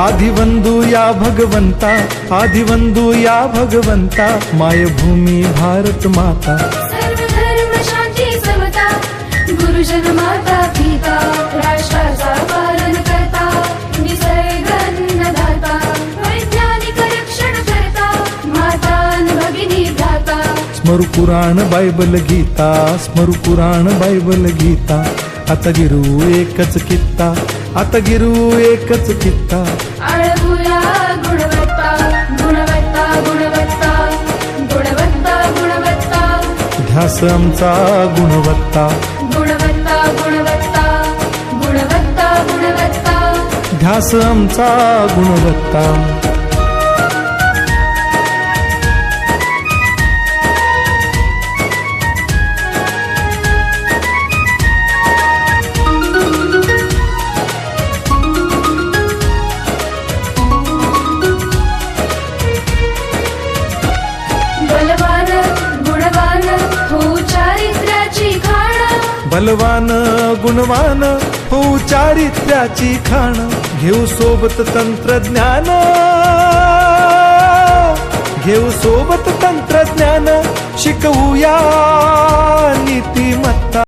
आदिवंदू या भगवंता, आदिवंदू या भगवंता, मायभूमी भारत माता। सर्व धर्म शांती समता, गुरुजन माता पिता, राष्ट्राचा पालन करता, निसर्ग अन्नदाता, वैज्ञानिक रक्षण करता, माता अन भगिनी भ्राता। स्मरू पुराण बायबल गीता, स्मरू पुराण बायबल गीता, आता गिरू एकच कित्ता, आता गिरू एकच कित्ता। आळवूया गुणवत्ता, गुणवत्ता, गुणवत्ता, गुणवत्ता, गुणवत्ता, ध्यास आमचा गुणवत्ता, गुणवत्ता, गुणवत्ता, गुणवत्ता, गुणवत्ता। ध्यास आमचा गुणवत्ता। बलवान गुणवान हो चारित्र्याची खाण, बलवान गुणवान हो चारित्र्याची खाण, घेऊ सोबत तंत्रज्ञान, घेऊ सोबत तंत्रज्ञान, शिकवूया नीतिमत्ता।